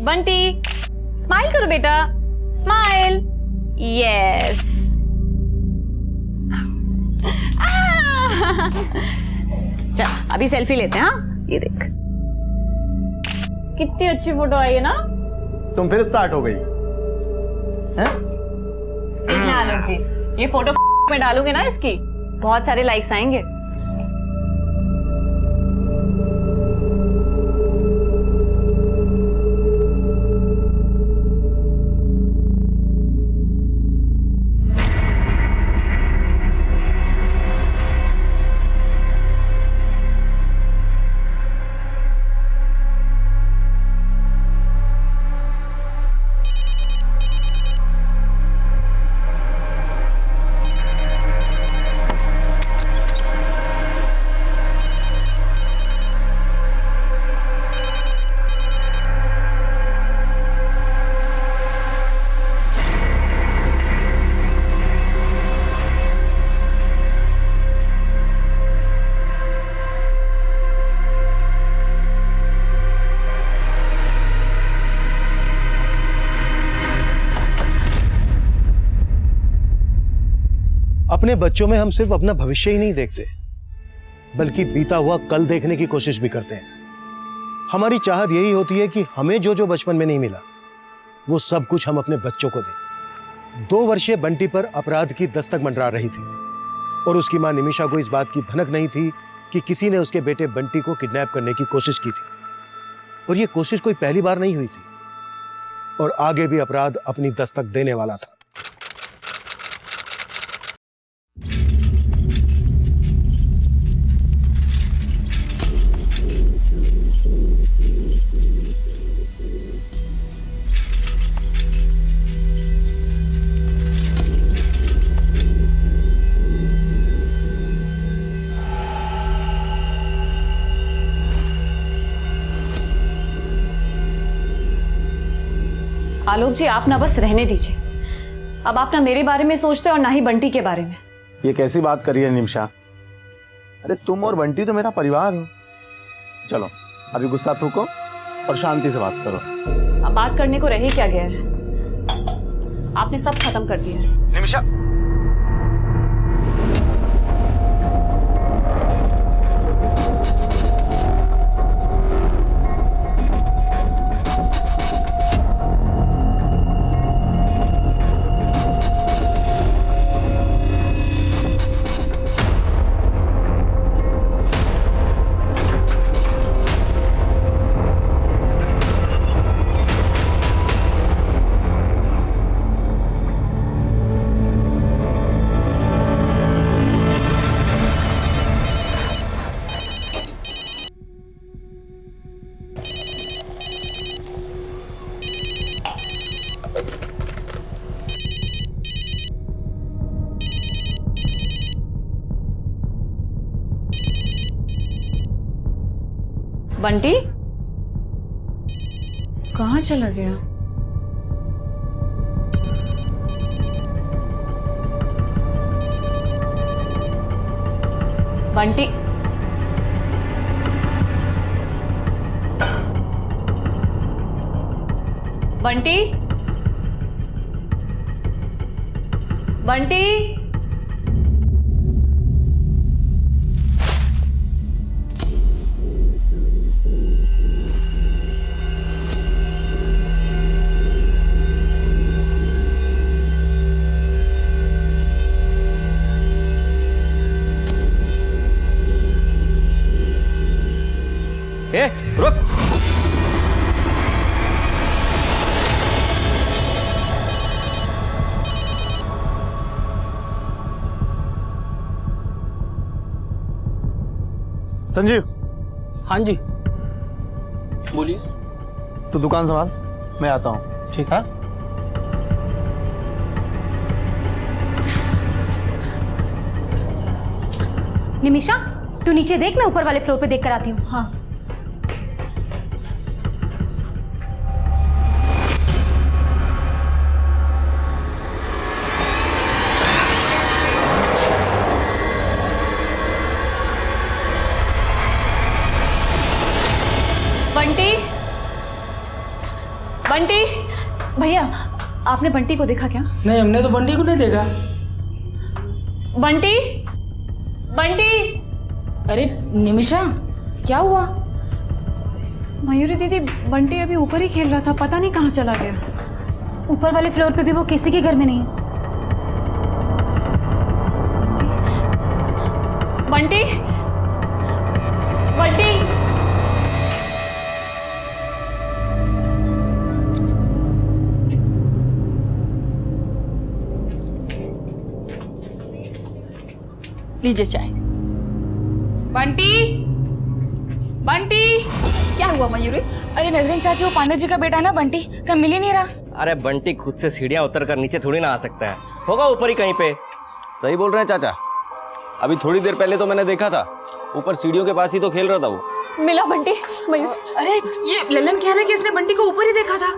Bunty smile करो बेटा, smile. Yes. चल अभी सेल्फी लेते हैं। हाँ ये देख कितनी अच्छी फोटो आई है ना। तुम फिर स्टार्ट हो गई हैं? देखना आलोक जी, ये फोटो में डालूंगे ना इसकी बहुत सारे लाइक्स आएंगे। अपने बच्चों में हम सिर्फ अपना भविष्य ही नहीं देखते, बल्कि बीता हुआ कल देखने की कोशिश भी करते हैं। हमारी चाहत यही होती है कि हमें जो जो बचपन में नहीं मिला वो सब कुछ हम अपने बच्चों को दें। 2 वर्षीय बंटी पर अपराध की दस्तक मंडरा रही थी और उसकी मां निमिषा को इस बात की भनक नहीं थी कि किसी ने उसके बेटे बंटी को किडनैप करने की कोशिश की थी। और यह कोशिश कोई पहली बार नहीं हुई थी और आगे भी अपराध अपनी दस्तक देने वाला था। आलोक जी आप ना बस रहने दीजिए। अब आप ना मेरे बारे में सोचते और ना ही बंटी के बारे में। ये कैसी बात करी है निमिषा? अरे तुम और बंटी तो मेरा परिवार हो। चलो अभी गुस्सा थूको और शांति से बात करो। अब बात करने को रह ही क्या गया है, आपने सब खत्म कर दिया है। निमिषा बंटी कहाँ चला गया? बंटी बंटी बंटी ए, रुक। संजीव। हाँ जी बोलिए। तो दुकान संभाल, मैं आता हूँ। ठीक है। निमिषा तू नीचे देख, मैं ऊपर वाले फ्लोर पे देख कर आती हूँ। हाँ बंटी बंटी भैया, आपने बंटी को देखा क्या? नहीं, हमने तो बंटी को नहीं देखा। बंटी, बंटी। अरे निमिषा, क्या हुआ? मयूरी दीदी, बंटी अभी ऊपर ही खेल रहा था, पता नहीं कहाँ चला गया। ऊपर वाले फ्लोर पे भी वो किसी के घर में नहीं है। बंटी, बंटी। लीजिए चाय। बंटी, बंटी। क्या हुआ मयूरी? अरे नजरीन चाची, वो पांडे जी का बेटा है ना बंटी, कहीं मिल ही नहीं रहा। अरे बंटी खुद से सीढ़ियां उतर कर नीचे थोड़ी ना आ सकता है, होगा ऊपर ही कहीं पे। सही बोल रहे हैं चाचा, अभी थोड़ी देर पहले तो मैंने देखा था, ऊपर सीढ़ियों के पास ही तो खेल रहा था वो। मिला बंटी? मयूर, अरे ये ललन कह रहा है कि इसने बंटी को ऊपर ही देखा था।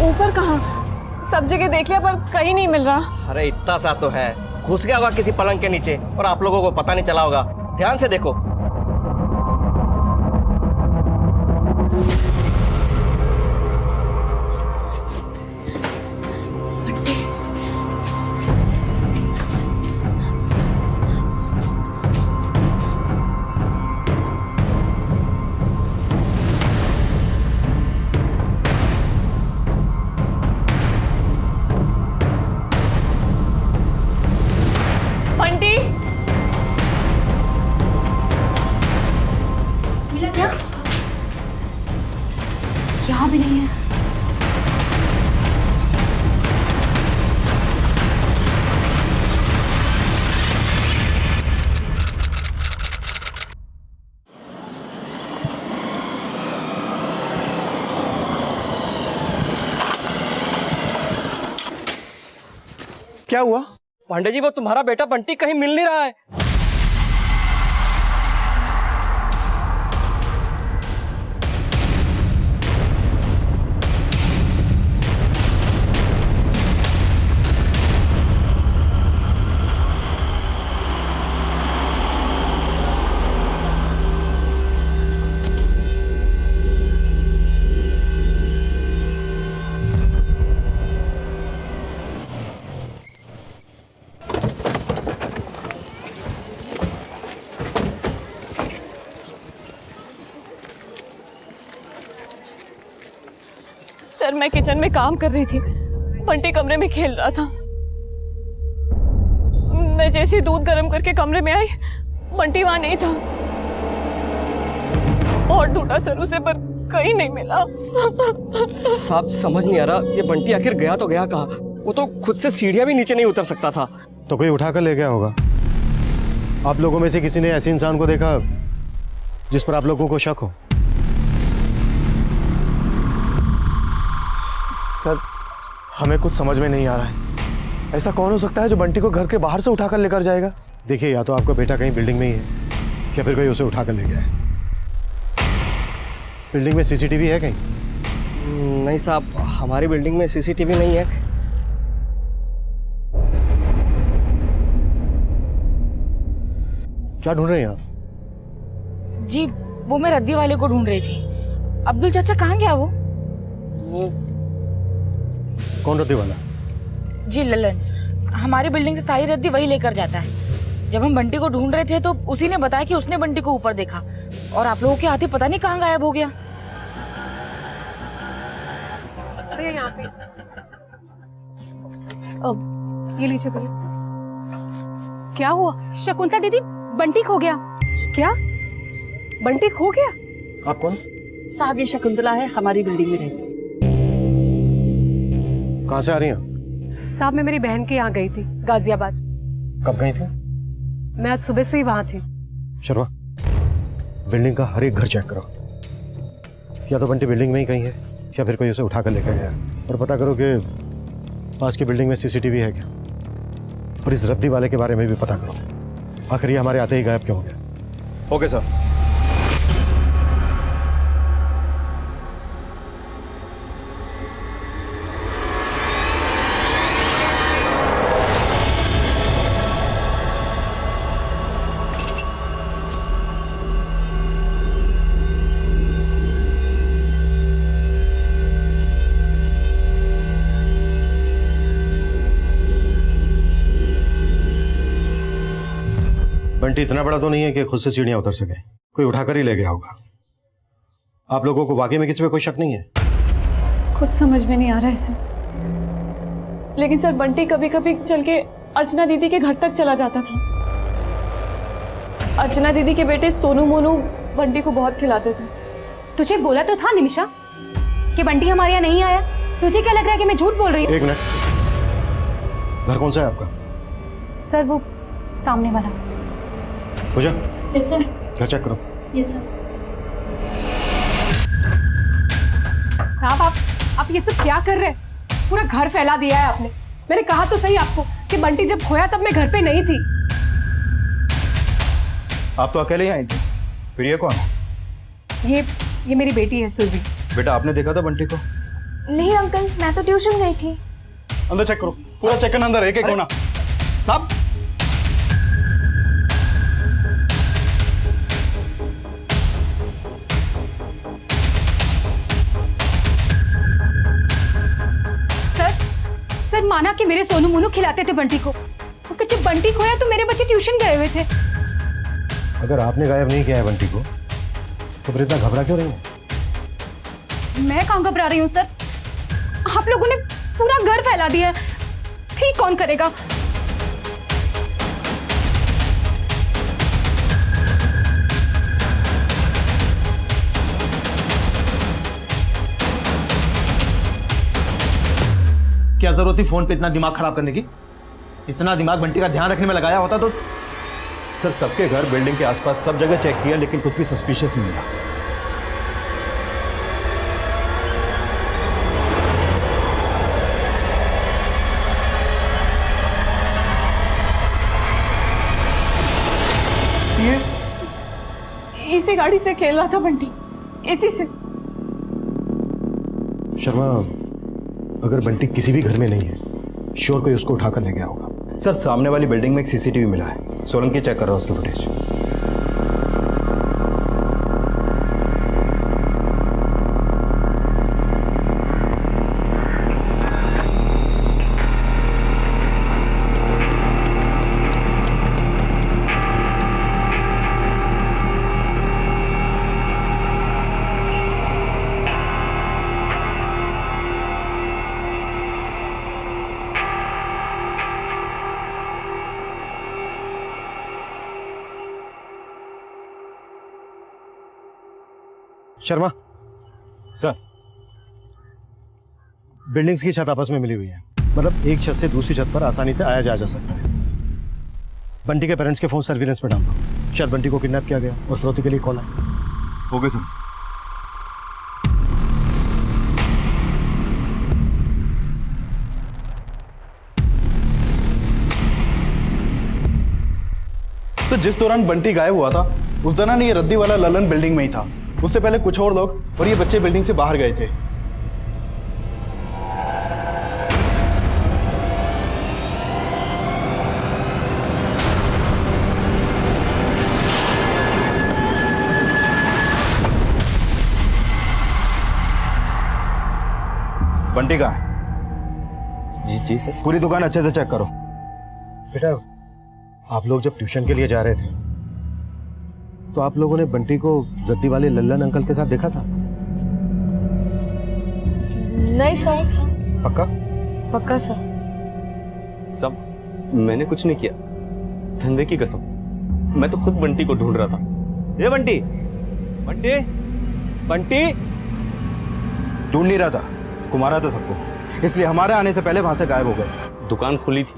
ऊपर कहाँ? सब जगह देख लिया पर कहीं नहीं मिल रहा। अरे इतना सा तो है, घुस गया होगा किसी पलंग के नीचे और आप लोगों को पता नहीं चला होगा। ध्यान से देखो। बंटी, मिला क्या? यहाँ भी नहीं है। क्या हुआ? पांडे जी, वो तुम्हारा बेटा बंटी कहीं मिल नहीं रहा है। सर मैं किचन में काम कर रही थी, बंटी कमरे में खेल रहा था। मैं जैसे ही दूध गर्म करके कमरे में आई, बंटी वहां नहीं था। बहुत ढूंढा सर उसे, पर कहीं नहीं मिला। साहब समझ नहीं आ रहा, ये बंटी आखिर गया तो गया कहाँ? वो तो खुद से सीढ़ियां भी नीचे नहीं उतर सकता था। तो कोई उठा कर ले गया होगा। आप लोगों में से किसी ने ऐसे इंसान को देखा जिस पर आप लोगों को शक हो? सर, हमें कुछ समझ में नहीं आ रहा है। ऐसा कौन हो सकता है जो बंटी को घर के बाहर से उठाकर लेकर जाएगा? देखिए, या तो आपका बेटा कहीं बिल्डिंग में ही है या फिर कोई उसे उठाकर ले गया है। बिल्डिंग में सीसीटीवी है कहीं? नहीं साहब, हमारी बिल्डिंग में सीसीटीवी नहीं है। क्या ढूंढ रहे हैं आप? जी वो मैं रद्दी वाले को ढूंढ रही थी। अब्दुल चाचा कहाँ गया वो? कौन रद्दी वाला? जी ललन, हमारी बिल्डिंग से सारी रद्दी वही लेकर जाता है। जब हम बंटी को ढूंढ रहे थे तो उसी ने बताया कि उसने बंटी को ऊपर देखा और आप लोगों के हाथ ही पता नहीं कहाँ गायब हो गया। यहाँ पे अब ये लीजिए भैया। क्या हुआ? शकुंतला दीदी, बंटी खो गया। क्या? बंटी खो गया? आप कौन? साहब ये शकुंतला है, हमारी बिल्डिंग में रहती है। कहाँ से आ रही हैं? साहब मैं मेरी बहन के यहाँ गई थी, गाजियाबाद। कब गई थी? मैं आज सुबह से ही वहाँ थी। शर्मा, बिल्डिंग का हर एक घर चेक करो। या तो बंटी बिल्डिंग में ही कहीं है या फिर कोई उसे उठा कर लेकर गया। और पता करो कि पास की बिल्डिंग में सीसीटीवी है क्या, और इस रद्दी वाले के बारे में भी पता करो। आखिर ये हमारे आते ही गायब क्यों हो गया? Okay sir. बंटी इतना बड़ा तो नहीं है कि खुद से सीढ़ियां उतर सके, कोई उठाकर ही ले गया होगा। आप लोगों को वाकई में किसी पे कोई शक नहीं है? खुद समझ में नहीं आ रहा है इसे, लेकिन सर बंटी कभी कभी चल के अर्चना दीदी के घर तक चला जाता था। अर्चना दीदी के बेटे सोनू मोनू बंटी को बहुत खिलाते थे। तुझे बोला तो था निमिषा कि बंटी हमारे यहाँ नहीं आया। तुझे क्या लग रहा है कि मैं झूठ बोल रही हूँ? एक मिनट, घर कौन सा है आपका? सर वो सामने वाला। पूजा, यस सर। घर चेक करो। Yes sir. साहब आप ये सब क्या कर रहे हैं? पूरा घर फैला दिया है आपने। मैंने कहा तो सही आपको कि बंटी जब खोया तब मैं घर पे नहीं थी। आप तो अकेले ही आई थी, फिर ये कौन है? ये मेरी बेटी है सुरभि। बेटा आपने देखा था बंटी को? नहीं अंकल, मैं तो ट्यूशन गई थी। अंदर चेक करो, पूरा चेक करना, अंदर एक एक होना। सब सर माना कि मेरे सोनू मोनू खिलाते थे बंटी को, मगर जब बंटी खोया तो मेरे बच्चे ट्यूशन गए हुए थे। अगर आपने गायब नहीं किया है बंटी को, तो फिर इतना घबरा क्यों रही है? मैं कहाँ घबरा रही हूँ सर? आप लोगों ने पूरा घर फैला दिया है, ठीक कौन करेगा? क्या जरूरत थी फोन पे इतना दिमाग खराब करने की? इतना दिमाग बंटी का ध्यान रखने में लगाया होता तो। सर सबके घर, बिल्डिंग के आसपास सब जगह चेक किया, लेकिन कुछ भी सस्पिशियस नहीं मिला। इसी गाड़ी से खेल रहा था बंटी, इसी से। शर्मा, अगर बंटी किसी भी घर में नहीं है, श्योर कोई उसको उठाकर ले गया होगा। सर सामने वाली बिल्डिंग में एक सीसीटीवी मिला है, सोलंकी चेक कर रहा है उसकी फुटेज। शर्मा सर बिल्डिंग्स की छत आपस में मिली हुई है, मतलब एक छत से दूसरी छत पर आसानी से आया जा सकता है। बंटी के पेरेंट्स के फोन सर्विलेंस पे डाल दो, शायद बंटी को किडनैप किया गया और फिरौती के लिए कॉल आया। हो गए सर। सर जिस दौरान बंटी गायब हुआ था उस दौरान ये रद्दी वाला ललन बिल्डिंग में ही था। उससे पहले कुछ और लोग और ये बच्चे बिल्डिंग से बाहर गए थे। बंटी कहाँ है? जी सर। पूरी दुकान अच्छे से चेक करो। बेटा, आप लोग जब ट्यूशन के लिए जा रहे थे तो आप लोगों ने बंटी को रद्दी वाले लल्लन अंकल के साथ देखा था? नहीं सर। पक्का? पक्का सर। सब मैंने कुछ नहीं किया, धंधे की कसम। मैं तो खुद बंटी को ढूंढ रहा था। ये बंटी बंटी बंटी ढूंढ नहीं रहा था, घुमा रहा था सबको, इसलिए हमारे आने से पहले वहां से गायब हो गए थे। दुकान खुली थी,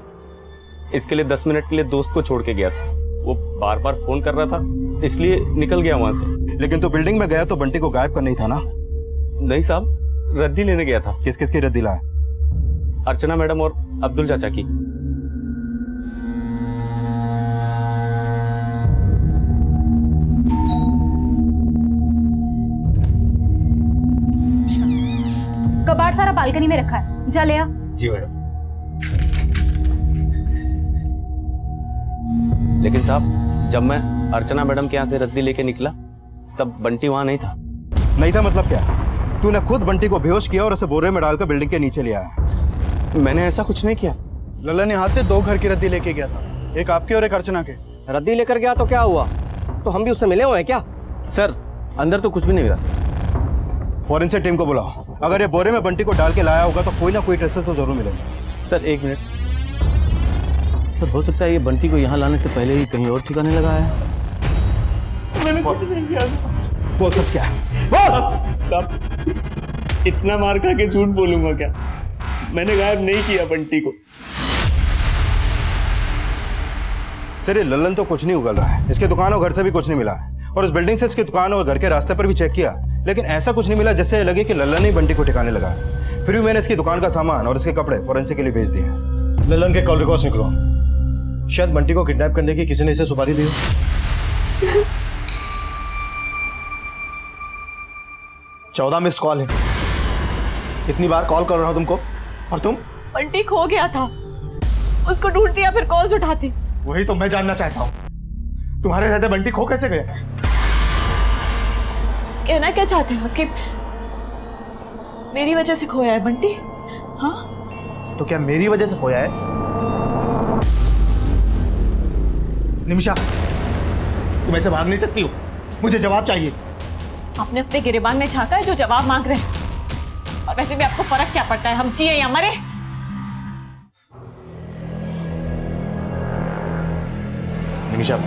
इसके लिए 10 मिनट के लिए दोस्त को छोड़ के गया था। वो बार बार फोन कर रहा था, इसलिए निकल गया वहां से। लेकिन तो बिल्डिंग में गया तो बंटी को गायब करना ही था ना? नहीं साहब, रद्दी लेने गया था। किस किस की रद्दी लाया? अर्चना मैडम और अब्दुल चाचा की। कबाड़ सारा बालकनी में रखा है, जा ले आ। जी मैडम। लेकिन साहब, जब मैं अर्चना मैडम के यहाँ से रद्दी लेके निकला तब बंटी वहां नहीं था। नहीं था मतलब क्या? तूने खुद बंटी को बेहोश किया और उसे बोरे में डालकर बिल्डिंग के नीचे ले आया। मैंने ऐसा कुछ नहीं किया। ललन यहाँ से 2 घर की रद्दी लेके गया था, एक आपके और एक अर्चना के। रद्दी लेकर गया तो क्या हुआ? तो हम भी उससे मिले हुए हैं क्या? सर अंदर तो कुछ भी नहीं मिला सर। फॉरेंसिक टीम को बुलाओ। अगर ये बोरे में बंटी को डाल के लाया होगा तो कोई ना कोई ट्रेसेस तो जरूर मिलेंगे। सर एक मिनट सर, हो सकता है ये बंटी को यहाँ लाने से पहले ही कहीं और ठिकाने लगाया है। मैंने कुछ नहीं किया। बोल सच क्या है? साहब इतना मार खा के झूठ बोलूंगा क्या? मैंने गायब नहीं किया बंटी को। सर ये लल्लन तो कुछ नहीं उगल रहा है। इसके दुकान और घर से भी कुछ नहीं मिला है, और इस बिल्डिंग से इसकी दुकान और घर के रास्ते पर भी चेक किया, लेकिन ऐसा कुछ नहीं मिला जिससे लगे कि लल्लन ने बंटी को ठिकाने लगा है। फिर भी मैंने इसकी दुकान का सामान और इसके कपड़े फॉरेंसिक के लिए भेज दिए हैं। ललन के कॉल रिकॉर्ड्स निकलो। शायद बंटी को किडनैप करने की किसी ने इसे सुपारी दी हो। 14 मिस्ड कॉल है। इतनी बार कॉल कर रहा हूं तुमको, और तुम? बंटी खो गया था, उसको ढूंढती या फिर कॉल्स उठाती। वही तो मैं जानना चाहता हूं, तुम्हारे रहते बंटी खो कैसे गया? कहना क्या चाहते हो कि मेरी वजह से खोया है बंटी? हाँ, तो क्या मेरी वजह से खोया है? निमिषा, तुम ऐसे भाग नहीं सकती हो, मुझे जवाब चाहिए। आपने अपने गिरेबान में झांका है जो जवाब मांग रहे हैं। और वैसे भी आपको फर्क क्या पड़ता है, हम जिए या मरे? निमिषा,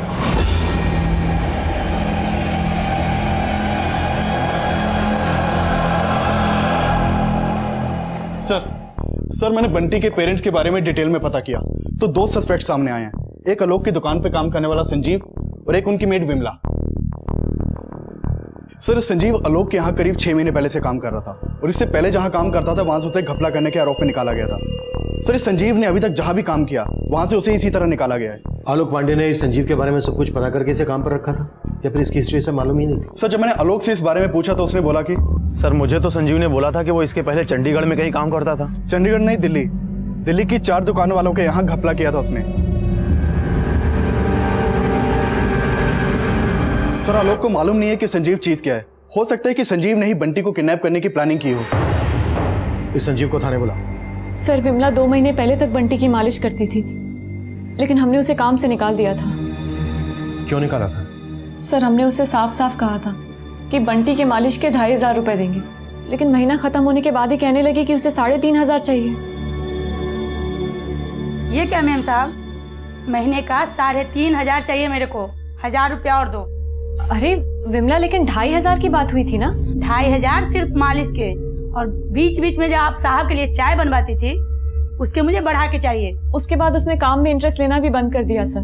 सर मैंने बंटी के पेरेंट्स के बारे में डिटेल में पता किया तो 2 सस्पेक्ट सामने आए हैं। एक आलोक की दुकान पे काम करने वाला संजीव और एक उनकी मेड विमला। सर संजीव आलोक के यहाँ करीब 6 महीने पहले से काम कर रहा था, और इससे पहले जहाँ काम करता था वहां से उसे घपला करने के आरोप में निकाला गया था। सर इस संजीव ने अभी तक जहां भी काम किया वहां से उसे इसी तरह निकाला गया है। आलोक पांडे ने इस संजीव के बारे में सब कुछ पता करके इसे काम पर रखा था, या फिर इसकी हिस्ट्री से मालूम ही नहीं थी? सर जब मैंने आलोक से इस बारे में पूछा तो उसने बोला कि सर मुझे तो संजीव ने बोला था कि वो इसके पहले चंडीगढ़ में कहीं काम करता था। चंडीगढ़ नहीं, दिल्ली की 4 दुकानों वालों के यहाँ घपला किया था उसने। सर आलोक को मालूम नहीं है कि संजीव चीज क्या है। हो सकता है कि संजीव ने ही बंटी को किडनैप करने की प्लानिंग की हो। इस संजीव को थाने बुला। सर विमला 2 महीने पहले तक बंटी की मालिश करती थी, लेकिन हमने उसे काम से निकाल दिया था। क्यों निकाला था? सर हमने उसे साफ साफ कहा था कि बंटी के मालिश के 2500 रुपए देंगे, लेकिन महीना खत्म होने के बाद ही कहने लगी कि उसे 3500 चाहिए। ये क्या मैम साहब, महीने का 3500 चाहिए मेरे को, 1000 रुपया और दो। अरे विमला, लेकिन 2500 की बात हुई थी ना? 2500 सिर्फ मालिश के, और बीच बीच में जब आप साहब के लिए चाय बनवाती थी उसके मुझे बढ़ा के चाहिए। उसके बाद उसने काम में इंटरेस्ट लेना भी बंद कर दिया सर।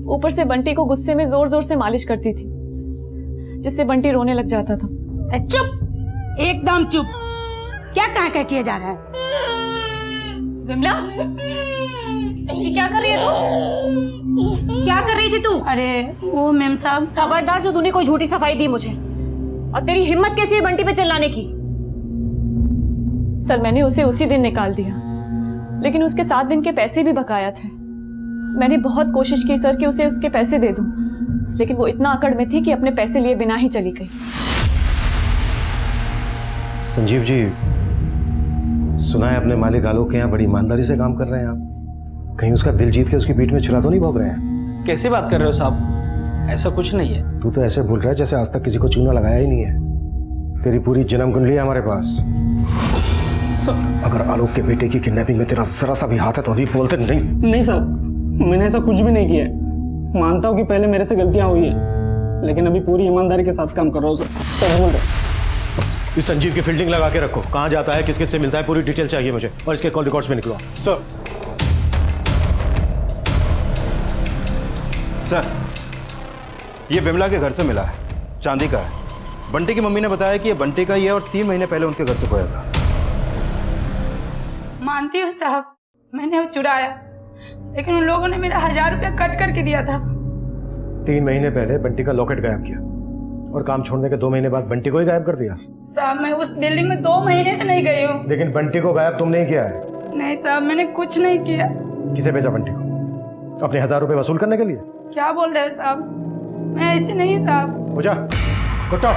ऊपर से बंटी को गुस्से में जोर जोर से मालिश करती थी, जिससे बंटी रोने लग जाता था। चुप, एकदम चुप। क्या कह किया जा रहा है? विमला, ये क्या कर रही है तू? क्या कर रही थी तू? अरे वो मैम साहब, खबरदार जो तूने कोई झूठी सफाई दी मुझे, और तेरी हिम्मत कैसी है बंटी पे चिल्लाने की? सर मैंने उसे उसी दिन निकाल दिया, लेकिन उसके 7 दिन के पैसे भी बकाया थे। मैंने बहुत कोशिश की सर कि उसे उसके पैसे दे दूं, लेकिन वो इतना अकड़ में थी कि अपने पैसे लिए बिना ही चली गई। संजीव जी, सुना है अपने मालिक आलोक के यहाँ बड़ी ईमानदारी से काम कर रहे हैं आप। कहीं उसका दिल जीत के उसकी पीठ में छुरा तो नहीं भोग रहे हैं? कैसी बात कर रहे हो साहब, ऐसा कुछ नहीं है। तू तो ऐसे भूल रहा है जैसे आज तक किसी को चूना लगाया ही नहीं है। तेरी पूरी जन्म कुंडली है हमारे पास। अगर आलोक के बेटे की किडनैपिंग में तेरा जरा सा भी हाथ है तो अभी बोलते नहीं। नहीं साहब, मैंने ऐसा कुछ भी नहीं किया है। मानता हूँ कि पहले मेरे से गलतियां हुई है, लेकिन अभी पूरी ईमानदारी के साथ काम कर रहा हूँ सर। बोल रहे इस संजीव की फील्डिंग लगा के रखो। कहाँ जाता है, किस किस से मिलता है, पूरी डिटेल चाहिए मुझे, और इसके कॉल रिकॉर्ड्स में निकलो। सर ये विमला के घर से मिला है, चांदी का है। बंटी की मम्मी ने बताया कि ये बंटी का ही है और 3 महीने पहले उनके घर से खोया था। मानती हूँ साहब, मैंने वो चुराया, लेकिन उन लोगों ने मेरा 1000 रुपया कट करके दिया था। 3 महीने पहले बंटी का लॉकेट गायब किया, और काम छोड़ने के 2 महीने बाद बंटी को ही गायब कर दिया। साहब मैं उस बिल्डिंग में 2 महीने से नहीं गई हूँ। लेकिन बंटी को गायब तुम नहीं किया है। नहीं साहब, मैंने कुछ नहीं किया। किसे भेजा बंटी को? अपने 1000 रुपए वसूल करने के लिए? क्या बोल रहे हैं साहब, मैं ऐसी नहीं साहब। हो जा कुत्ता।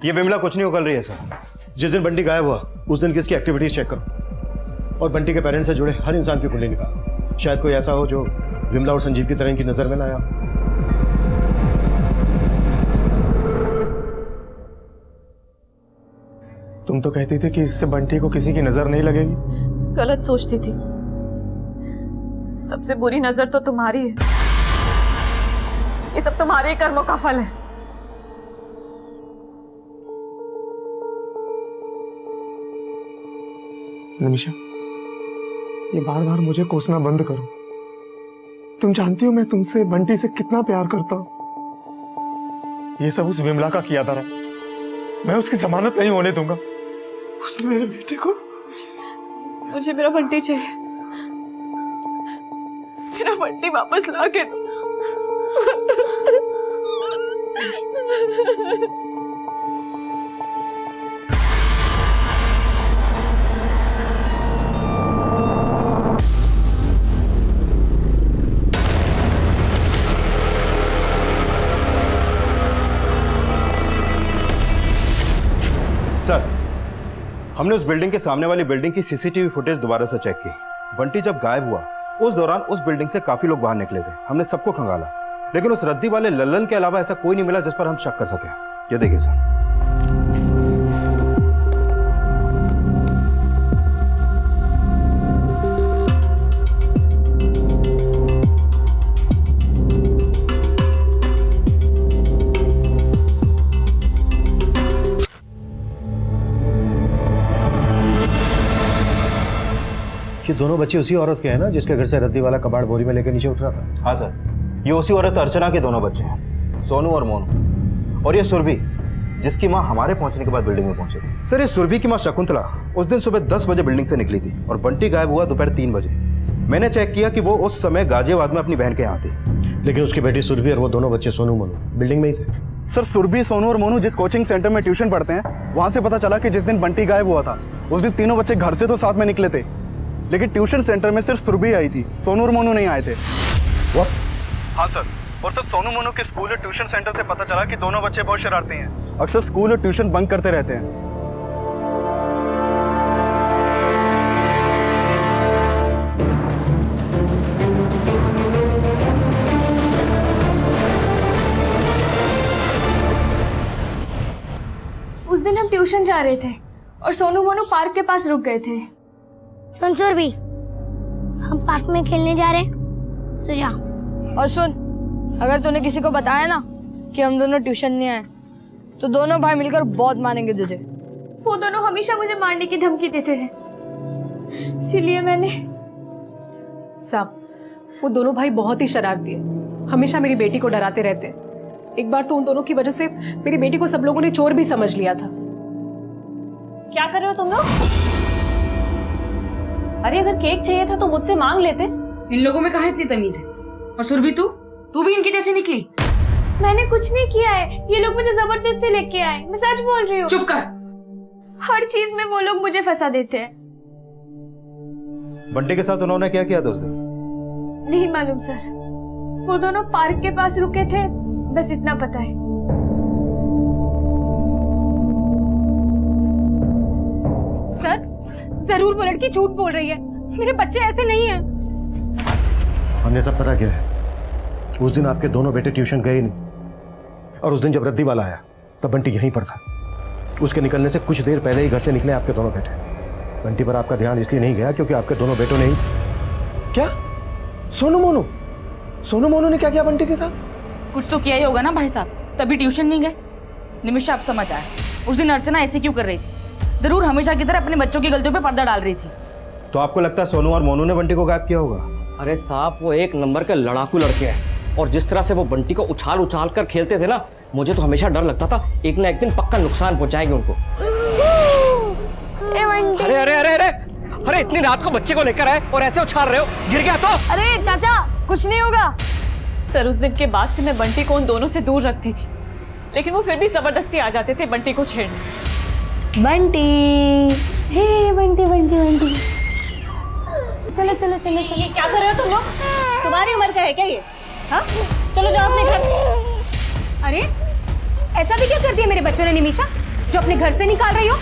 ये विमला कुछ नहीं उगल रही है सर। जिस दिन बंटी गायब हुआ उस दिन की इसकी एक्टिविटीज चेक करो और बंटी के पेरेंट्स से जुड़े हर इंसान की कुंडली निकालो। शायद कोई ऐसा हो जो विमला और संजीव की तरह इनकी नजर में ना आया। तुम तो कहती थी कि इससे बंटी को किसी की नजर नहीं लगेगी। गलत सोचती थी। सबसे बुरी नजर तो तुम्हारी है। ये सब तुम्हारे कर्मों का फल है। निमिषा, ये बार बार मुझे कोसना बंद करो। तुम जानती हो मैं तुमसे बंटी से कितना प्यार करता हूं। ये सब उस विमला का किया था। मैं उसकी जमानत नहीं होने दूंगा। उसने मेरे बेटे को। मुझे मेरा बंटी चाहिए। मेरा बंटी वापस ला के दो। सर, हमने उस बिल्डिंग के सामने वाली बिल्डिंग की सीसीटीवी फुटेज दोबारा से चेक की। बंटी जब गायब हुआ उस दौरान उस बिल्डिंग से काफी लोग बाहर निकले थे। हमने सबको खंगाला, लेकिन उस रद्दी वाले लल्लन के अलावा ऐसा कोई नहीं मिला जिस पर हम शक कर सके। ये देखिए सर। ये दोनों बच्चे उसी औरत के हैं ना जिसके घर से रद्दी वाला कबाड़ बोरी में लेकर नीचे उतरा था? हाँ सर, ये उसी औरत अर्चना के दोनों बच्चे हैं, सोनू और मोनू। और ये सुरभि, जिसकी माँ हमारे पहुंचने के बाद बिल्डिंग में पहुंची थी। सर, ये सुरभि की माँ शकुंतला उस दिन सुबह 10 बजे बिल्डिंग से निकली थी और बंटी गायब हुआ दोपहर 3 बजे। मैंने चेक किया कि वो उस समय गाजियाबाद में अपनी बहन के यहाँ थी। लेकिन उसकी बेटी सुरभि और वो दोनों बच्चे सोनू मोनू बिल्डिंग में ही थे। सर, सुरभि, सोनू और मोनू जिस कोचिंग सेंटर में ट्यूशन पढ़ते हैं वहां से पता चला कि जिस दिन बंटी गायब हुआ था उस दिन तीनों बच्चे घर से तो साथ में निकले थे, लेकिन ट्यूशन सेंटर में सिर्फ सुरभि आई थी, सोनू और मोनू नहीं आए थे। हाँ सर, और सर सोनू मोनू के स्कूल और ट्यूशन सेंटर से पता चला कि दोनों बच्चे बहुत शरारती हैं, अक्सर स्कूल और ट्यूशन बंक करते रहते हैं। उस दिन हम ट्यूशन जा रहे थे और सोनू मोनू पार्क के पास रुक गए थे। सुन सुरभि, हम पार्क में खेलने जा रहे हैं, तो जा। और सुन, अगर तूने किसी को बताया ना कि हम दोनों ट्यूशन नहीं आए तो दोनों भाई मिलकर बहुत मारेंगे तुझे। वो दोनों हमेशा मुझे मारने की धमकी देते थे, इसीलिए मैंने। साहब, वो दोनों भाई बहुत ही शरारती है, हमेशा मेरी बेटी को डराते रहते हैं। एक बार तो उन दोनों की वजह से मेरी बेटी को सब लोगों ने चोर भी समझ लिया था। क्या कर रहे हो तुम लोग? अरे अगर केक चाहिए था तो मुझसे मांग लेते। इन लोगों में कहाँ इतनी तमीज है? और सुरभि, तू भी इनकी जैसी निकली? मैंने कुछ नहीं किया है, ये लोग मुझे जबरदस्ती लेके आए, मैं सच बोल रही हूँ। चुप कर। हर चीज में वो लोग मुझे फंसा देते हैं। बंटी के साथ उन्होंने क्या किया था उस दिन? नहीं मालूम सर, वो दोनों पार्क के पास रुके थे, बस इतना पता है। सर, जरूर वो लड़की झूठ बोल रही है, मेरे बच्चे ऐसे नहीं हैं। हमने सब पता किया है। उस दिन आपके दोनों बेटे ट्यूशन गए नहीं, और उस दिन जब रद्दी वाला आया तब बंटी यहीं पर था। उसके निकलने से कुछ देर पहले ही घर से निकले आपके दोनों बेटे। बंटी पर आपका ध्यान इसलिए नहीं गया क्योंकि आपके दोनों बेटों ने ही। क्या? सोनू मोनू ने क्या किया बंटी के साथ? कुछ तो किया ही होगा ना भाई साहब, तभी ट्यूशन नहीं गए। निमिषा, आप समझ आए उस दिन अर्चना ऐसे क्यों कर रही थी? जरूर हमेशा की तरह अपने बच्चों की गलतियों पे पर्दा डाल रही थी। तो आपको लगता है सोनू और मोनू ने बंटी को गायब किया होगा? अरे साहब, वो एक नंबर के लड़ाकू लड़के हैं, और जिस तरह से वो बंटी को उछाल उछाल कर खेलते थे ना, मुझे तो हमेशा डर लगता था एक ना एक दिन पक्का नुकसान पहुंचाएंगे उनको। अरे अरे अरे अरे अरे, इतनी रात को बच्चे को लेकर आए और ऐसे उछाल रहे हो, गिर गया तो? अरे चाचा, कुछ नहीं होगा। सर, उस दिन के बाद से मैं बंटी को उन दोनों से दूर रखती थी, लेकिन वो फिर भी जबरदस्ती आ जाते थे बंटी को छेड़ने। बंटी, हे बंटी बंटी बंटी, चलो चलो चलो चलो। क्या कर रहे हो तुम लोग? तुम्हारी उम्र का है क्या ये? हाँ, चलो जाओ अपने घर। अरे ऐसा भी क्या कर दिया मेरे बच्चों ने निमिषा? जो अपने घर से निकाल रही हो?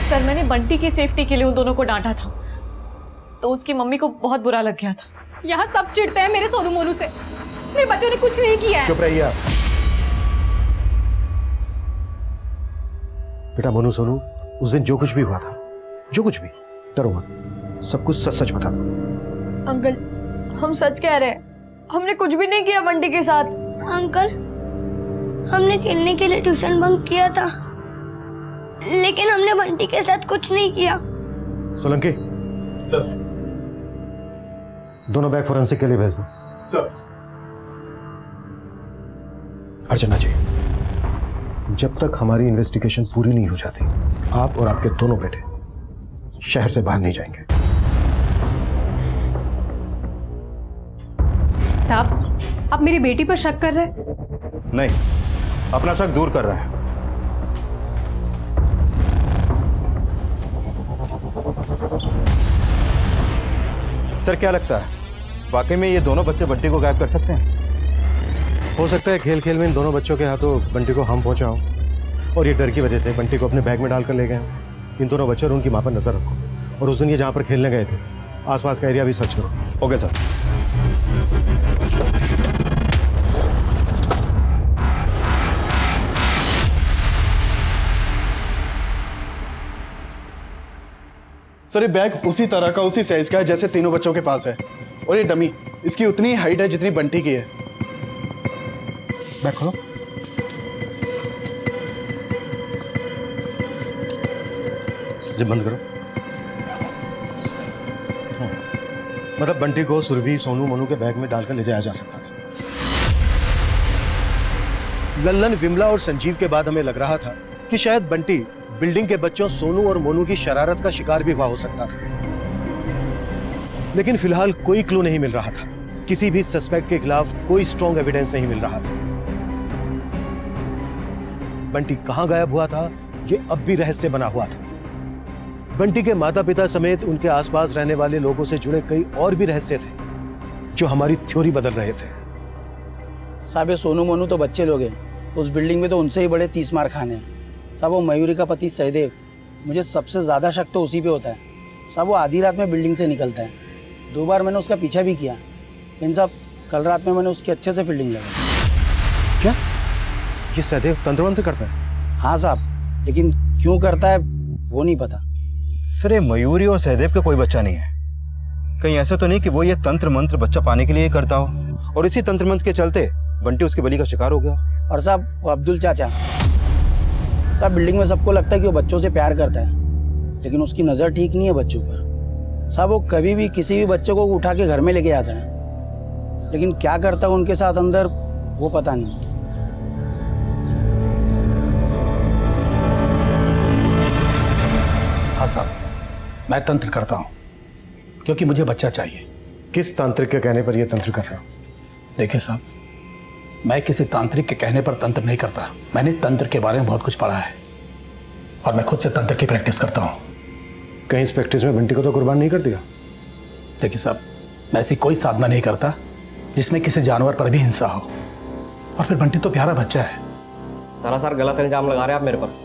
सर मैंने बंटी की सेफ्टी के लिए उन दोनों को डांटा था, तो उसकी मम्मी को बहुत बुरा लग गया था। यहाँ सब चिढ़ते हैं मेरे सोनू मोनू से, मेरे बच्चों ने कुछ नहीं किया है। चुप रहिए आप। बेटा मोनू सोनू, उस दिन जो कुछ भी हुआ था, जो कुछ भी, डरो मत, सब कुछ सच सच बता दो। अंकल, हम सच कह रहे हैं, हमने कुछ भी नहीं किया बंटी के साथ। अंकल, हमने खेलने के लिए ट्यूशन बंक किया था, लेकिन हमने बंटी के साथ कुछ नहीं किया। सोलंकी सर। दोनों बैग फोरेंसिक के लिए भेज दो। सर। अर्चना जी, जब तक हमारी इन्वेस्टिगेशन पूरी नहीं हो जाती, आप और आपके दोनों बेटे शहर से बाहर नहीं जाएंगे। साहब, आप मेरी बेटी पर शक कर रहे हैं? नहीं, अपना शक दूर कर रहा है। सर क्या लगता है, वाकई में ये दोनों बच्चे बंटी को गायब कर सकते हैं? हो सकता है खेल खेल में इन दोनों बच्चों के हाथों बंटी को हम पहुंचा हो और ये डर की वजह से बंटी को अपने बैग में डालकर ले गए हों। इन दोनों बच्चों और उनकी मां पर नजर रखो, और उस दिन ये जहां पर खेलने गए थे आसपास का एरिया भी सर्च करो। Okay sir. सर ये बैग उसी तरह का, उसी साइज का है जैसे तीनों बच्चों के पास है, और ये डमी, इसकी उतनी हाइट है जितनी बंटी की है। बैग खोलो। जिप बंद करो। मतलब बंटी को सुरभि, सोनू, मोनू के बैग में डालकर ले जाया जा सकता था। लल्लन, विमला और संजीव के बाद हमें लग रहा था कि शायद बंटी बिल्डिंग के बच्चों सोनू और मोनू की शरारत का शिकार भी हुआ हो सकता था, लेकिन फिलहाल कोई क्लू नहीं मिल रहा था। किसी भी सस्पेक्ट के खिलाफ कोई स्ट्रॉन्ग एविडेंस नहीं मिल रहा था। बंटी कहां गायब हुआ था, यह अब भी रहस्य बना हुआ था। बंटी के माता पिता समेत उनके आसपास रहने वाले लोगों से जुड़े कई और भी रहस्य थे जो हमारी थ्योरी बदल रहे थे। साहब ये सोनू मोनू तो बच्चे लोग हैं, उस बिल्डिंग में तो उनसे ही बड़े 30 मार खाने हैं। साहब वो मयूरी का पति सहदेव, मुझे सबसे ज़्यादा शक तो उसी पे होता है। साहब वो आधी रात में बिल्डिंग से निकलता है, 2 बार मैंने उसका पीछा भी किया, लेकिन साहब कल रात में मैंने उसकी अच्छे से फील्डिंग लगाई। क्या ये सहदेव तंत्र मंत्र करता है? हाँ साहब, लेकिन क्यों करता है वो नहीं पता। सर ये मयूरी और सहदेव का कोई बच्चा नहीं है, कहीं ऐसा तो नहीं कि वो ये तंत्र मंत्र बच्चा पाने के लिए करता हो और इसी तंत्र मंत्र के चलते बंटी उसके बलि का शिकार हो गया। और साहब वो अब्दुल चाचा, साहब बिल्डिंग में सबको लगता है कि वो बच्चों से प्यार करता है, लेकिन उसकी नज़र ठीक नहीं है बच्चों पर। साहब वो कभी भी किसी भी बच्चे को उठा के घर में लेके आता है, लेकिन क्या करता है उनके साथ अंदर वो पता नहीं। हाँ साहब, मैं तंत्र करता हूँ क्योंकि मुझे बच्चा चाहिए। किस तांत्रिक के कहने पर यह तंत्र कर रहा हूँ? देखिए साहब, मैं किसी तांत्रिक के कहने पर तंत्र नहीं करता। मैंने तंत्र के बारे में बहुत कुछ पढ़ा है और मैं खुद से तंत्र की प्रैक्टिस करता हूँ। कहीं इस प्रैक्टिस में बंटी को तो कुर्बान नहीं कर दिया? देखिए साहब, मैं ऐसी कोई साधना नहीं करता जिसमें किसी जानवर पर भी हिंसा हो, और फिर बंटी तो प्यारा बच्चा है। सरासर गलत इल्जाम लगा रहे हैं आप मेरे पर।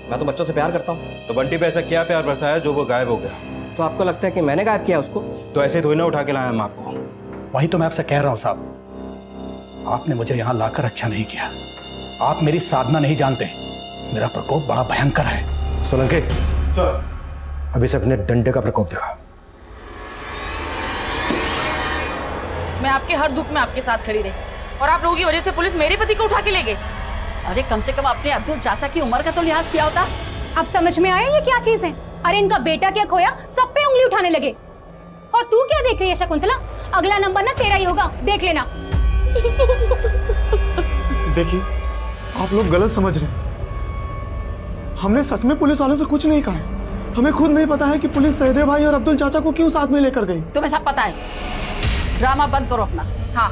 मैं तो बच्चों से प्यार करता हूँ। तो बंटी पे ऐसा क्या प्यार बरसाया जो वो गायब हो गया? तो आपको लगता है कि मैंने गायब किया उसको? तो ऐसे थोड़ी ना उठा के लाए हम आपको। वही तो मैं आपसे कह रहा हूँ साहब, आपने मुझे यहाँ लाकर अच्छा नहीं किया। आप मेरी साधना नहीं जानते, मेरा प्रकोप बड़ा भयंकर है। सोलंकी सर, अभी से अपने डंडे का प्रकोप दिखा। मैं आपके हर दुख में आपके साथ खड़ी रही, और आप लोगों की वजह से पुलिस मेरे पति को उठा के ले गई। अरे कम से कम अपने अब्दुल चाचा की उम्र का तो लिहाज किया होता। अब समझ में आया ये क्या चीज है? अरे इनका बेटा क्या खोया, सब पे उंगली उठाने लगे। और तू क्या देख रही है शकुंतला? अगला नंबर ना तेरा ही होगा, देख लेना। देखिए, आप लोग गलत समझ रहे हैं। हमने सच में पुलिस वालों से कुछ नहीं कहा है। हमें खुद नहीं पता है कि पुलिस सहदेव भाई और अब्दुल चाचा को क्यों साथ में लेकर गई। तुम्हें सब पता है, ड्रामा बंद करो अपना। हाँ,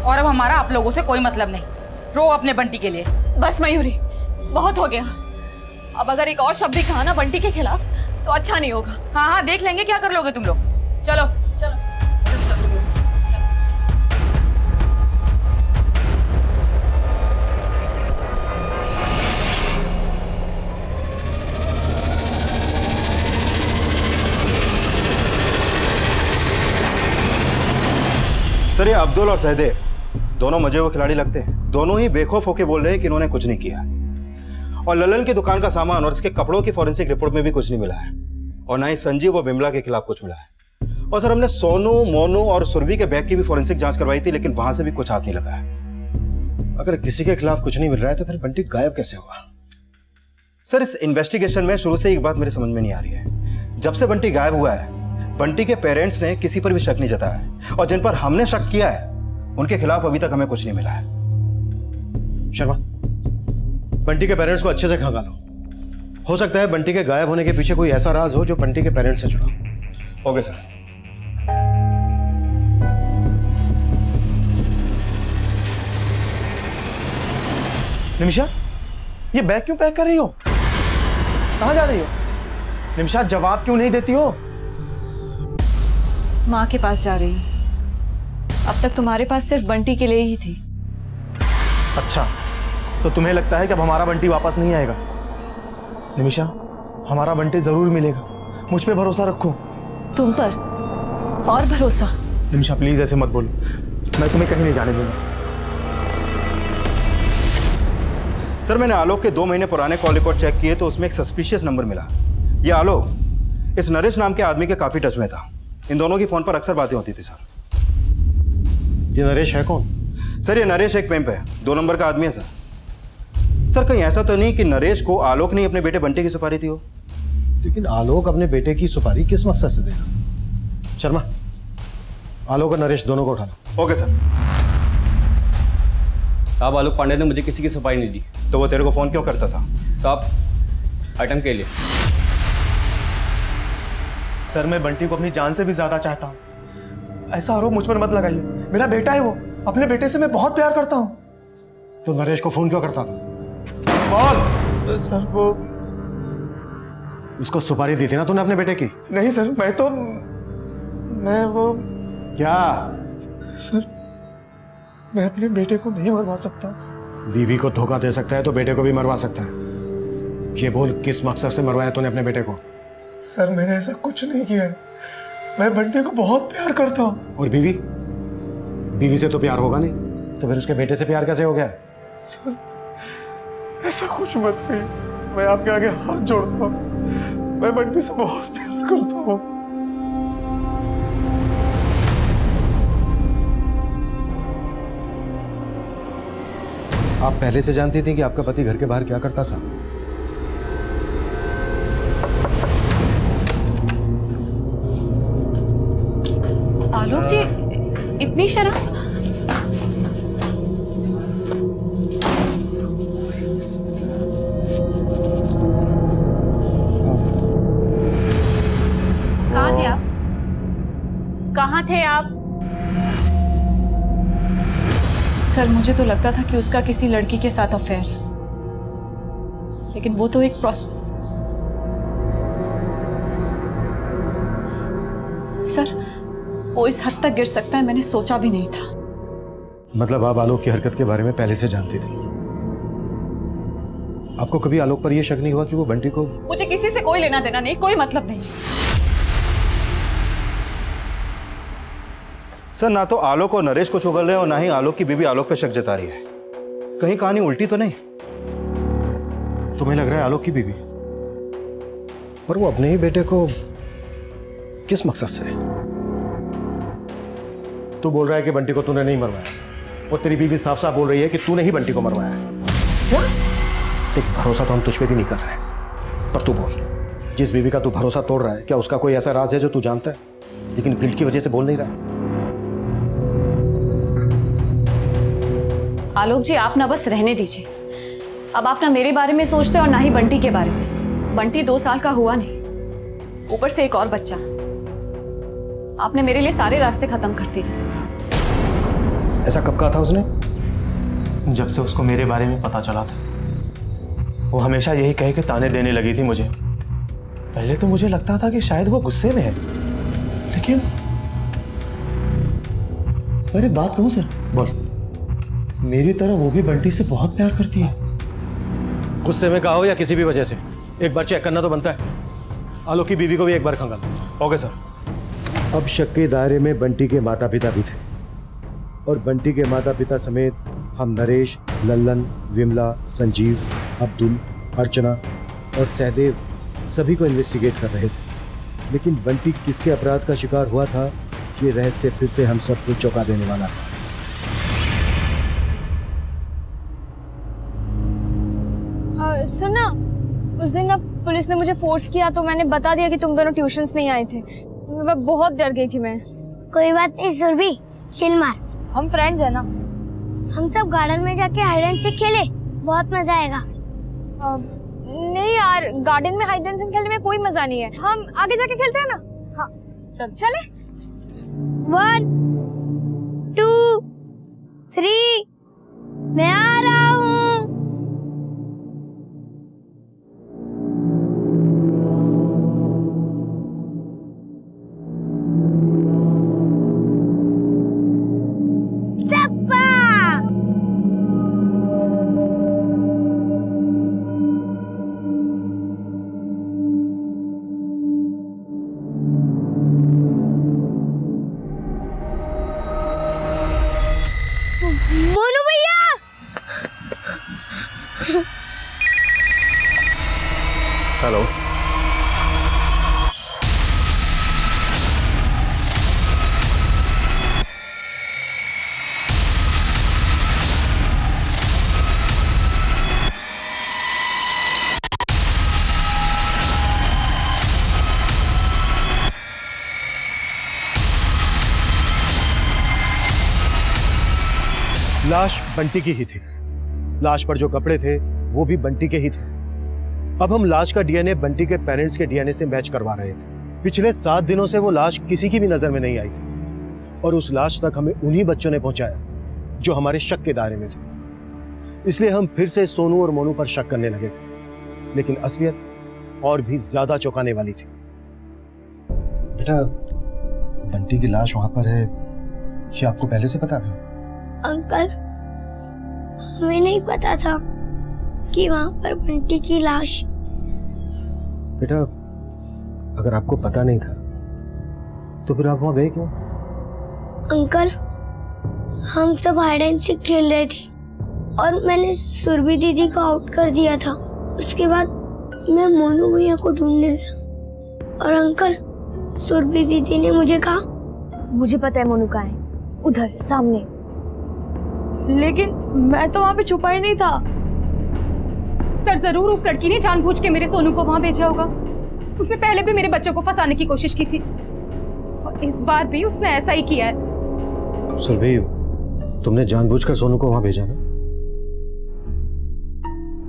और अब हमारा आप लोगों से कोई मतलब नहीं। रो अपने बंटी के लिए। बस मयूरी, बहुत हो गया। अब अगर एक और शब्द भी कहा ना बंटी के खिलाफ तो अच्छा नहीं होगा। हाँ हाँ, देख लेंगे क्या कर लोगे तुम लोग। चलो चलो। सर ये अब्दुल और सहदेव दोनों मजे हुए खिलाड़ी लगते हैं। दोनों ही बेखौफ होकर बोल रहे हैं कि इन्होंने कुछ नहीं किया। और ललन की दुकान का सामान और इसके कपड़ों की फॉरेंसिक रिपोर्ट में भी कुछ नहीं मिला है, और ना ही संजीव और विमला के खिलाफ कुछ मिला है। और सर हमने सोनू, मोनू और सुरभि के बैग की भी फॉरेंसिक जांच करवाई थी, लेकिन वहां से भी कुछ हाथ नहीं लगा है। अगर किसी के खिलाफ कुछ नहीं मिल रहा है तो फिर बंटी गायब कैसे हुआ? सर इस इन्वेस्टिगेशन में शुरू से एक बात मेरे समझ में नहीं आ रही है। जब से बंटी गायब हुआ है, बंटी के पेरेंट्स ने किसी पर भी शक नहीं जताया है, और जिन पर हमने शक किया है उनके खिलाफ अभी तक हमें कुछ नहीं मिला है। शर्मा, बंटी के पेरेंट्स को अच्छे से खंगालो। हो सकता है बंटी के गायब होने के पीछे कोई ऐसा राज हो जो बंटी के पेरेंट्स से जुड़ा हो। Okay sir. निमिषा, ये बैग क्यों पैक कर रही हो? कहाँ जा रही हो? निमिषा, जवाब क्यों नहीं देती हो? माँ के पास जा रही। अब तक तुम्हारे पास सिर्फ बंटी के लिए ही थी। अच्छा, तो तुम्हें लगता है कि अब हमारा बंटी वापस नहीं आएगा? निमिषा, हमारा बंटी जरूर मिलेगा, मुझ पे भरोसा रखो। तुम पर और भरोसा? निमिषा प्लीज ऐसे मत बोलो, मैं तुम्हें कहीं नहीं जाने दूंगा। सर मैंने आलोक के 2 महीने पुराने कॉल रिकॉर्ड चेक किए तो उसमें एक सस्पिशियस नंबर मिला। ये आलोक इस नरेश नाम के आदमी के काफी टच में था। इन दोनों की फोन पर अक्सर बातें होती थी। सर ये नरेश है कौन? सर ये नरेश एक पेम्प है, 2 नंबर का आदमी है सर। सर कहीं ऐसा तो नहीं कि नरेश को आलोक ने अपने बेटे बंटी की सुपारी दी हो? लेकिन आलोक अपने बेटे की सुपारी किस मकसद से देगा? शर्मा, आलोक और नरेश दोनों को उठा लो। Okay sir. साहब आलोक पांडे ने मुझे किसी की सुपारी नहीं दी। तो वो तेरे को फोन क्यों करता था? साहब आइटम के लिए। सर मैं बंटी को अपनी जान से भी ज्यादा चाहता हूँ। ऐसा आरोप मुझ पर मत लगाइए, मेरा बेटा है वो, अपने बेटे से मैं बहुत प्यार करता हूँ। तो नरेश को फोन क्यों करता था? बोल। सर वो उसको सुपारी दी थी ना तूने अपने बेटे की? नहीं सर, मैं वो क्या? सर मैं अपने बेटे को नहीं मरवा सकता। बीवी को धोखा दे सकता है तो बेटे को भी मरवा सकता है। ये बोल किस मकसद से मरवाया तूने अपने बेटे को? सर मैंने ऐसा कुछ नहीं किया है, मैं बंटी को बहुत प्यार करता हूँ। और बीवी? बीवी से तो प्यार होगा नहीं, तो फिर उसके बेटे से प्यार कैसे हो गया? सर ऐसा कुछ मत कहिए, मैं आपके आगे हाथ जोड़ता हूँ, मैं बंटी से बहुत प्यार करता हूँ। आप पहले से जानती थी कि आपका पति घर के बाहर क्या करता था? आलोक जी, इतनी शराब? कहाँ थे आप? कहाँ थे आप? सर मुझे तो लगता था कि उसका किसी लड़की के साथ अफेयर है, लेकिन वो तो एक सर वो इस हद तक गिर सकता है मैंने सोचा भी नहीं था। मतलब आप आलोक की हरकत के बारे में पहले से जानती थी? आपको कभी आलोक पर यह शक नहीं हुआ कि वो बंटी को? मुझे किसी से कोई लेना देना नहीं, कोई मतलब नहीं। सर ना तो आलोक और नरेश को चुगल रहे हैं और ना ही आलोक की बीवी आलोक पे शक जता रही है। कहीं कहानी उल्टी तो नहीं? तुम्हें लग रहा है आलोक की बीवी? और वो अपने ही बेटे को किस मकसद से? तू बोल रहा है कि बंटी को तूने नहीं मरवाया, और तेरी बीवी साफ साफ बोल रही है कि तूने ही बंटी को मरवाया है। क्या? देख, भरोसा तो हम तुझ पे भी नहीं कर रहे, पर तू बोल, जिस बीवी का तू भरोसा तोड़ रहा है, क्या उसका कोई ऐसा राज है जो तू जानता है लेकिन गिल्ट की वजह से बोल नहीं रहा है? आलोक जी आप ना बस रहने दीजिए। अब आप ना मेरे बारे में सोचते और ना ही बंटी के बारे में। बंटी 2 साल का हुआ नहीं, ऊपर से एक और बच्चा। आपने मेरे लिए सारे रास्ते खत्म कर दिए। ऐसा कब कहा था उसने? जब से उसको मेरे बारे में पता चला था। वो हमेशा यही कह के ताने देने लगी थी मुझे। पहले तो मुझे लगता था कि शायद वो गुस्से में है, लेकिन पर एक बात कहूं सर? बोल। मेरी तरह वो भी बंटी से बहुत प्यार करती है। गुस्से में कहा हो या किसी भी वजह से, एक बार चेक करना तो बनता है। आलोक की बीवी को भी एक बार खंगाल। Okay sir. अब शक के दायरे में बंटी के माता पिता भी थे, और बंटी के माता पिता समेत हम नरेश, लल्लन, विमला, संजीव, अब्दुल, अर्चना और सहदेव सभी को इन्वेस्टिगेट कर रहे थे। लेकिन बंटी किसके अपराध का शिकार हुआ था, ये रहस्य फिर से हम सबको चौंका देने वाला था। सुना, उस दिन अब पुलिस ने मुझे फोर्स किया तो मैंने बता दिया कि तुम दोनों ट्यूशन्स नहीं आए थे। मैं बहुत डर गई थी। मैं कोई बात नहीं सुरभि, चिल मार। हम फ्रेंड्स है ना। हम सब गार्डन में जाके हाइड एंड सीक खेले, बहुत मजा आएगा। नहीं यार, गार्डन में हाइड एंड सीक खेलने में कोई मजा नहीं है। हम आगे जाके खेलते हैं ना। हाँ चले। 1 2 3 मैं आ रहा हूँ। मोनू भैया, हेलो। लाश बंटी की ही थी। लाश पर जो कपड़े थे वो भी बंटी के ही थे। अब हम लाश का डीएनए बंटी के पेरेंट्स के डीएनए से मैच करवा रहे थे। पिछले 7 दिनों से वो लाश किसी की भी नजर में नहीं आई थी और उस लाश तक हमें उन्हीं बच्चों ने पहुंचाया जो हमारे शक के दायरे में थे। इसलिए हम फिर से सोनू और मोनू पर शक करने लगे थे, लेकिन असलियत और भी ज्यादा चौंकाने वाली थी। बेटा, बंटी की लाश वहां पर है, ये आपको पहले से पता था? अंकल, हमें नहीं पता था कि वहां पर बंटी की लाश। बेटा, अगर आपको पता नहीं था तो फिर आप वहां गए क्यों? अंकल, हम सब हाइड एंड सीक खेल रहे थे और मैंने सुरभि दीदी को आउट कर दिया था। उसके बाद मैं मोनू भैया को ढूंढने गया और अंकल, सुरभि दीदी ने मुझे कहा, मुझे पता है मोनू कहाँ है, उधर सामने। लेकिन मैं तो वहाँ पे छुपा ही नहीं था। सर, जरूर उस लड़की ने जानबूझ के मेरे सोनू को वहां भेजा होगा। उसने पहले भी मेरे बच्चों को फंसाने की कोशिश की थी और इस बार भी उसने ऐसा ही किया है। सुरभि, तुमने जानबूझकर सोनू को वहां भेजा ना?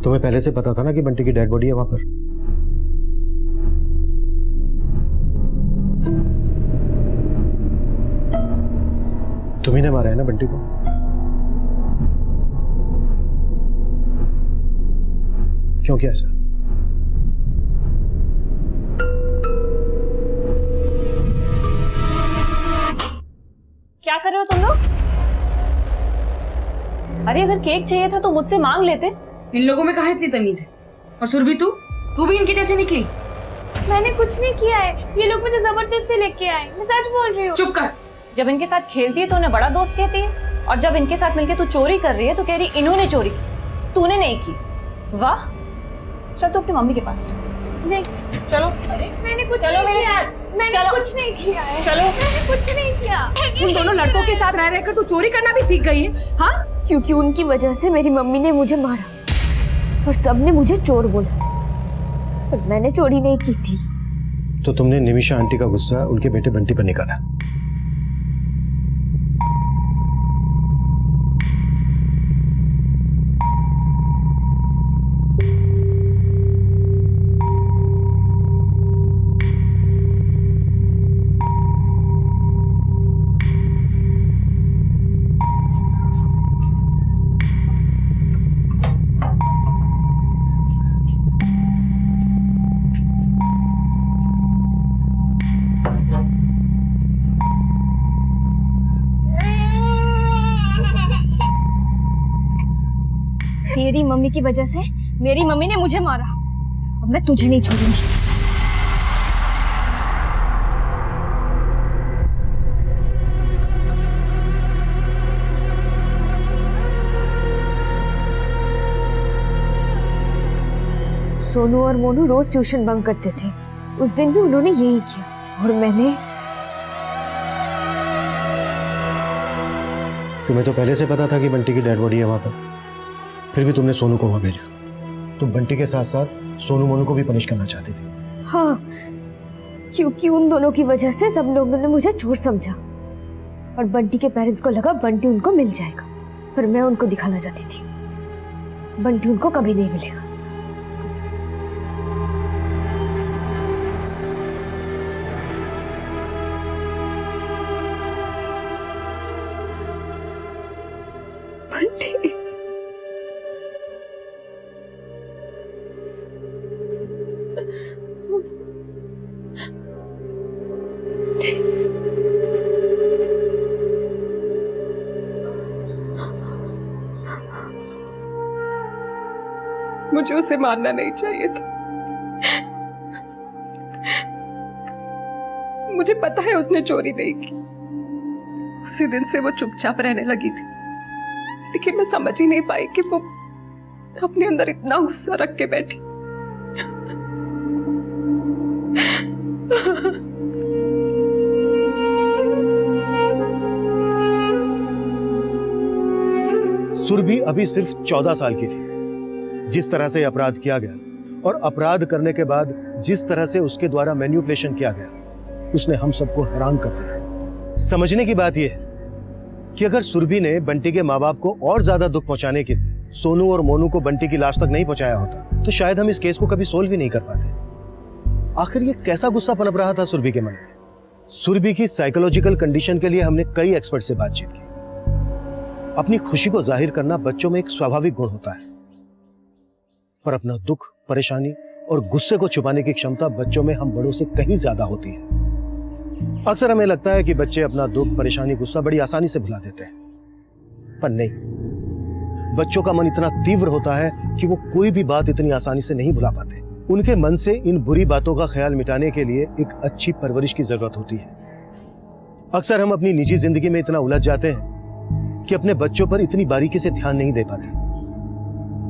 तुम्हें पहले से पता था ना कि बंटी की डेड बॉडी है वहां पर? तुम्ही ने मारा है ना बंटी को? क्यों किया ऐसा? क्या कर रहे हो तुम लोग? अरे अगर केक चाहिए था तो मुझसे मांग लेते। इन लोगों में कहाँ इतनी तमीज है? और सुरभि, तू भी इनकी जैसे निकली? मैंने कुछ नहीं किया है, ये लोग मुझे जबरदस्ती लेके आए। मैं सच बोल रही हूँ। चुप कर। जब इनके साथ खेलती है तो उन्हें बड़ा दोस्त कहती है, और जब इनके साथ मिलके तू चोरी कर रही है तो कह रही इन्होंने चोरी की, तूने नहीं की। वाह, चल तू अपनी मम्मी के पास। नहीं, चलो। अरे मैंने कुछ चलो नहीं मेरे किया। साथ। मैंने चलो। कुछ नहीं किया है। चलो। मैंने कुछ नहीं किया। उन दोनों लड़कों के साथ रह रहकर तू चोरी करना भी सीख गई है? हाँ, क्योंकि उनकी वजह से मेरी मम्मी ने मुझे मारा और सबने मुझे चोर बोला, पर मैंने चोरी नहीं की थी। तो तुमने निमिषा आंटी का गुस्सा उनके बेटे बंटी पर निकाला? तेरी मम्मी की वजह से मेरी मम्मी ने मुझे मारा। अब मैं तुझे नहीं छोड़ूंगी। सोनू और मोनू रोज ट्यूशन बंक करते थे, उस दिन भी उन्होंने यही किया और मैंने। तुम्हें तो पहले से पता था कि बंटी की डेड बॉडी है वहां पर, फिर भी तुमने सोनू को वहां भेजा। तुम बंटी के साथ साथ सोनू मोनू को भी पनिश करना चाहती थी। हाँ, क्योंकि उन दोनों की वजह से सब लोगों ने मुझे चोर समझा और बंटी के पेरेंट्स को लगा बंटी उनको मिल जाएगा, पर मैं उनको दिखाना चाहती थी बंटी उनको कभी नहीं मिलेगा। बंटी मुझे उसे मारना नहीं चाहिए था। मुझे पता है उसने चोरी नहीं की, उसी दिन से वो चुपचाप रहने लगी थी, लेकिन मैं समझ ही नहीं पाई कि वो अपने अंदर इतना गुस्सा रख के बैठी। सुरभि अभी सिर्फ 14 साल की थी। जिस तरह से अपराध किया गया और अपराध करने के बाद जिस तरह से उसके द्वारा मैन्युपुलेशन किया गया, उसने हम सबको हैरान कर दिया। समझने की बात यह है कि अगर सुरभि ने बंटी के माँ बाप को और ज्यादा दुख पहुंचाने के लिए सोनू और मोनू को बंटी की लाश तक नहीं पहुंचाया होता, तो शायद हम इस केस को कभी सोल्व ही नहीं कर पाते। आखिर ये कैसा गुस्सा पनप रहा था सुरभि के मन में? सुरभि की साइकोलॉजिकल कंडीशन के लिए हमने कई एक्सपर्ट से बातचीत की। अपनी खुशी को जाहिर करना बच्चों में एक स्वाभाविक गुण होता है, पर अपना दुख, परेशानी और गुस्से को छुपाने की क्षमता बच्चों में हम बड़ों से कहीं ज्यादा होती है। अक्सर हमें लगता है कि बच्चे अपना दुख, परेशानी, गुस्सा बड़ी आसानी से भुला देते हैं, पर नहीं। बच्चों का मन इतना तीव्र होता है कि वो कोई भी बात इतनी आसानी से नहीं भुला पाते। उनके मन से इन बुरी बातों का ख्याल मिटाने के लिए एक अच्छी परवरिश की जरूरत होती है। अक्सर हम अपनी निजी जिंदगी में इतना उलझ जाते हैं कि अपने बच्चों पर इतनी बारीकी से ध्यान नहीं दे पाते,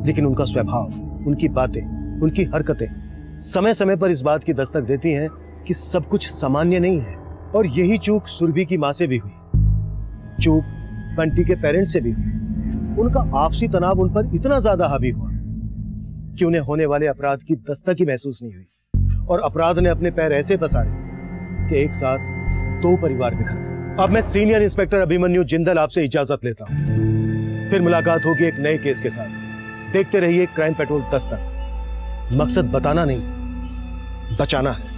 लेकिन उनका स्वभाव, उनकी बातें, उनकी हरकतें समय समय पर इस बात की दस्तक देती हैं कि सब कुछ सामान्य नहीं है। और यही चूक सुरभि की मां से भी हुई, चूक बंटी के पेरेंट्स से भी हुई। उनका आपसी तनाव उन पर इतना ज्यादा हावी हुआ कि उन्हें होने वाले अपराध की दस्तक ही महसूस नहीं हुई और अपराध ने अपने पैर ऐसे पसारे कि एक साथ 2 परिवार बिखर गए। अब मैं सीनियर इंस्पेक्टर अभिमन्यु जिंदल आपसे इजाजत लेता हूं। फिर मुलाकात होगी एक नए केस के साथ। देखते रहिए क्राइम पेट्रोल दस्तक। मकसद बताना नहीं, बचाना है।